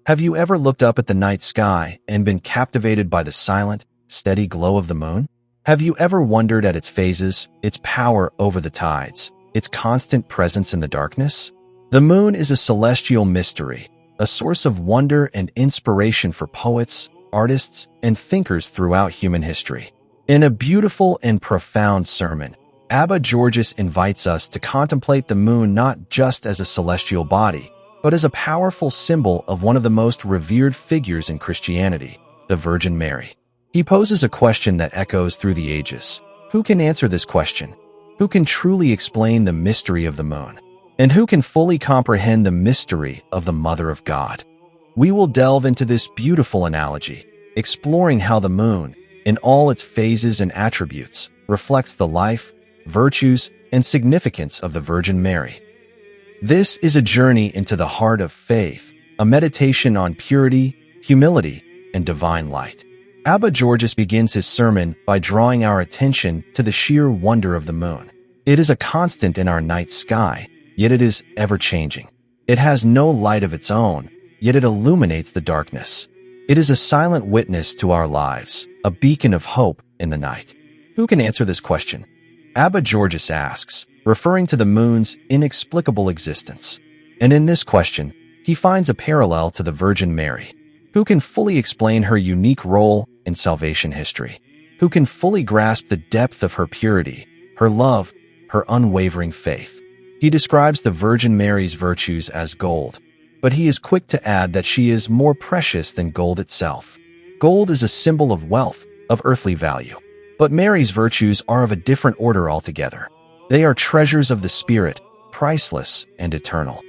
Have you ever looked up at the night sky and been captivated by the silent, steady glow of the moon? Have you ever wondered at its phases, its power over the tides, its constant presence in the darkness? The moon is a celestial mystery, a source of wonder and inspiration for poets, artists, and thinkers throughout human history. In a beautiful and profound sermon, Abba Georgios invites us to contemplate the moon not just as a celestial body, but as a powerful symbol of one of the most revered figures in Christianity, the Virgin Mary. He poses a question that echoes through the ages. Who can answer this question? Who can truly explain the mystery of the moon? And who can fully comprehend the mystery of the Mother of God? We will delve into this beautiful analogy, exploring how the moon, in all its phases and attributes, reflects the life, virtues, and significance of the Virgin Mary. This is a journey into the heart of faith, a meditation on purity, humility, and divine light. Abba Georgios begins his sermon by drawing our attention to the sheer wonder of the moon. It is a constant in our night sky, yet it is ever-changing. It has no light of its own, yet it illuminates the darkness. It is a silent witness to our lives, a beacon of hope in the night. Who can answer this question? Abba Georgios asks, referring to the moon's inexplicable existence. And in this question, he finds a parallel to the Virgin Mary. Who can fully explain her unique role in salvation history? Who can fully grasp the depth of her purity, her love, her unwavering faith? He describes the Virgin Mary's virtues as gold, but he is quick to add that she is more precious than gold itself. Gold is a symbol of wealth, of earthly value. But Mary's virtues are of a different order altogether. They are treasures of the Spirit, priceless and eternal.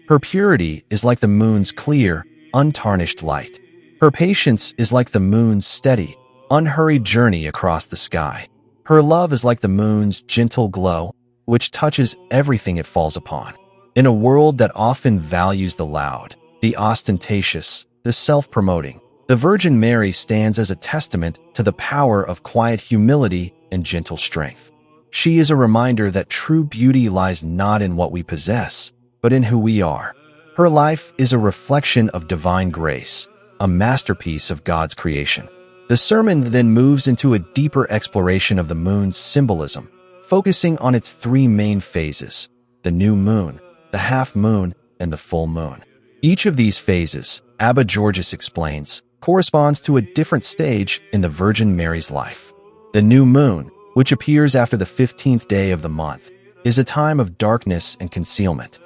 Her purity is like the moon's clear, untarnished light. Her patience is like the moon's steady, unhurried journey across the sky. Her love is like the moon's gentle glow, which touches everything it falls upon. In a world that often values the loud, the ostentatious, the self-promoting, the Virgin Mary stands as a testament to the power of quiet humility and gentle strength. She is a reminder that true beauty lies not in what we possess, but in who we are. Her life is a reflection of divine grace, a masterpiece of God's creation. The sermon then moves into a deeper exploration of the moon's symbolism, focusing on its three main phases: the new moon, the half moon, and the full moon. Each of these phases, Abba Georgios explains, corresponds to a different stage in the Virgin Mary's life. The new moon, which appears after the 15th day of the month, is a time of darkness and concealment.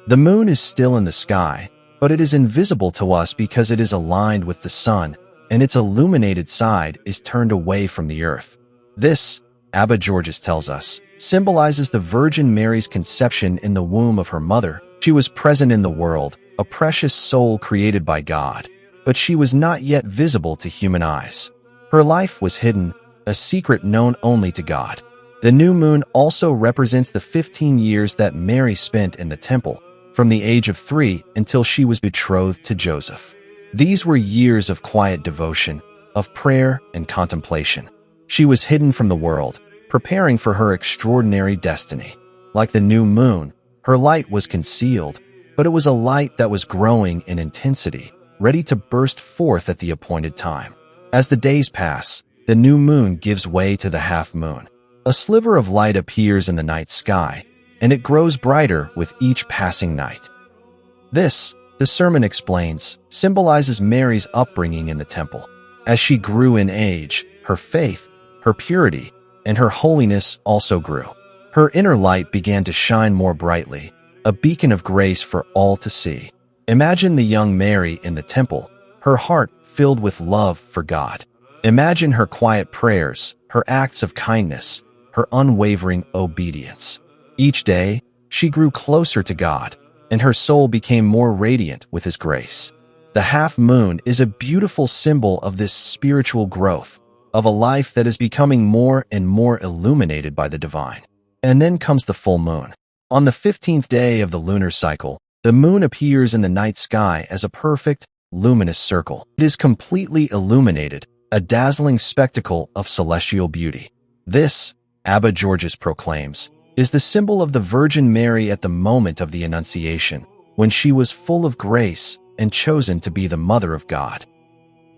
The moon is still in the sky, but it is invisible to us because it is aligned with the sun, and its illuminated side is turned away from the earth. This, Abba Georgios tells us, symbolizes the Virgin Mary's conception in the womb of her mother. She was present in the world, a precious soul created by God, but she was not yet visible to human eyes. Her life was hidden, a secret known only to God. The new moon also represents the 15 years that Mary spent in the temple, from the age of 3 until she was betrothed to Joseph. These were years of quiet devotion, of prayer and contemplation. She was hidden from the world, preparing for her extraordinary destiny. Like the new moon, her light was concealed, but it was a light that was growing in intensity, ready to burst forth at the appointed time. As the days pass, the new moon gives way to the half moon. A sliver of light appears in the night sky, and it grows brighter with each passing night. This, the sermon explains, symbolizes Mary's upbringing in the temple. As she grew in age, her faith, her purity, and her holiness also grew. Her inner light began to shine more brightly, a beacon of grace for all to see. Imagine the young Mary in the temple, her heart filled with love for God. Imagine her quiet prayers, her acts of kindness, her unwavering obedience. Each day, she grew closer to God, and her soul became more radiant with His grace. The half moon is a beautiful symbol of this spiritual growth, of a life that is becoming more and more illuminated by the divine. And then comes the full moon. On the 15th day of the lunar cycle, the moon appears in the night sky as a perfect, luminous circle. It is completely illuminated, a dazzling spectacle of celestial beauty. This, Abba Georgios proclaims, is the symbol of the Virgin Mary at the moment of the Annunciation, when she was full of grace, and chosen to be the Mother of God.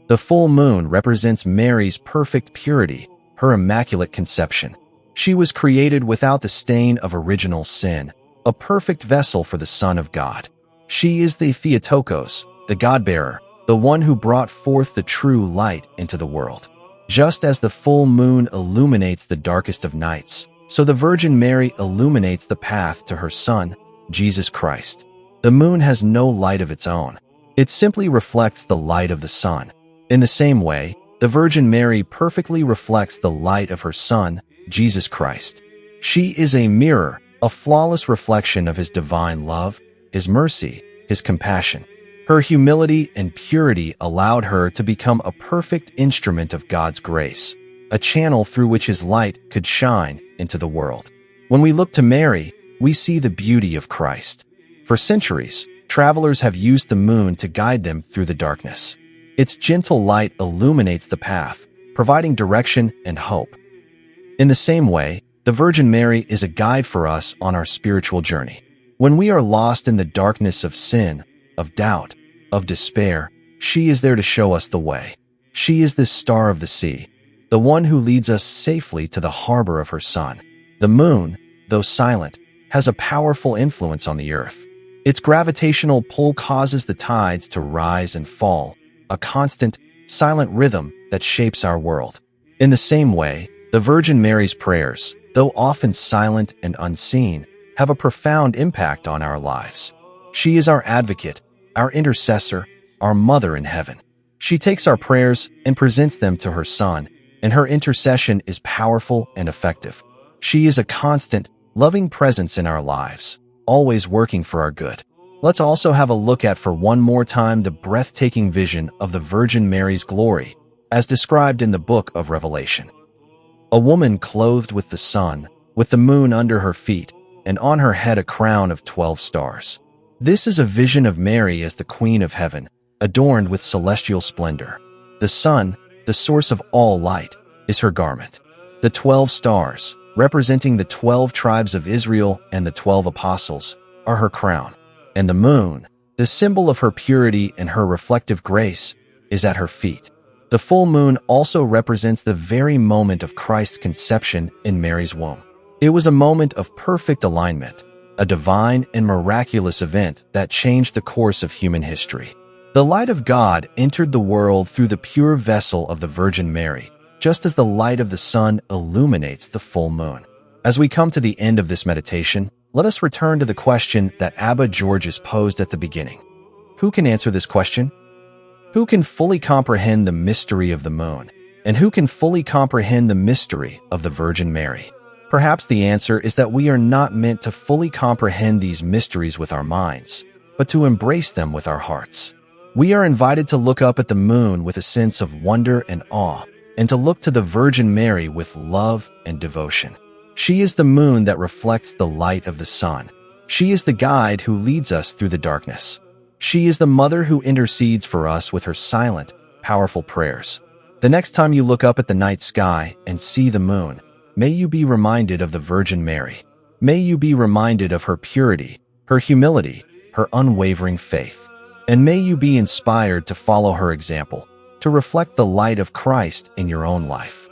The full moon represents Mary's perfect purity, her immaculate conception. She was created without the stain of original sin, a perfect vessel for the Son of God. She is the Theotokos, the God-bearer, the one who brought forth the true light into the world. Just as the full moon illuminates the darkest of nights, so the Virgin Mary illuminates the path to her Son, Jesus Christ. The moon has no light of its own. It simply reflects the light of the sun. In the same way, the Virgin Mary perfectly reflects the light of her Son, Jesus Christ. She is a mirror, a flawless reflection of his divine love, his mercy, his compassion. Her humility and purity allowed her to become a perfect instrument of God's grace, a channel through which his light could shine into the world. When we look to Mary, we see the beauty of Christ. For centuries, travelers have used the moon to guide them through the darkness. Its gentle light illuminates the path, providing direction and hope. In the same way, the Virgin Mary is a guide for us on our spiritual journey. When we are lost in the darkness of sin, of doubt, of despair, she is there to show us the way. She is the star of the sea, the one who leads us safely to the harbor of her Son. The moon, though silent, has a powerful influence on the earth. Its gravitational pull causes the tides to rise and fall, a constant, silent rhythm that shapes our world. In the same way, the Virgin Mary's prayers, though often silent and unseen, have a profound impact on our lives. She is our advocate, our intercessor, our mother in heaven. She takes our prayers and presents them to her Son, and her intercession is powerful and effective. She is a constant, loving presence in our lives, always working for our good. Let's also have a look at for one more time the breathtaking vision of the Virgin Mary's glory, as described in the book of Revelation. A woman clothed with the sun, with the moon under her feet, and on her head a crown of 12 stars. This is a vision of Mary as the Queen of Heaven, adorned with celestial splendor. The sun, the source of all light, is her garment. The 12 stars, representing the 12 tribes of Israel and the 12 apostles, are her crown. And the moon, the symbol of her purity and her reflective grace, is at her feet. The full moon also represents the very moment of Christ's conception in Mary's womb. It was a moment of perfect alignment, a divine and miraculous event that changed the course of human history. The light of God entered the world through the pure vessel of the Virgin Mary, just as the light of the sun illuminates the full moon. As we come to the end of this meditation, let us return to the question that Abba Georges posed at the beginning. Who can answer this question? Who can fully comprehend the mystery of the moon? And who can fully comprehend the mystery of the Virgin Mary? Perhaps the answer is that we are not meant to fully comprehend these mysteries with our minds, but to embrace them with our hearts. We are invited to look up at the moon with a sense of wonder and awe, and to look to the Virgin Mary with love and devotion. She is the moon that reflects the light of the sun. She is the guide who leads us through the darkness. She is the mother who intercedes for us with her silent, powerful prayers. The next time you look up at the night sky and see the moon, may you be reminded of the Virgin Mary. May you be reminded of her purity, her humility, her unwavering faith. And may you be inspired to follow her example, to reflect the light of Christ in your own life.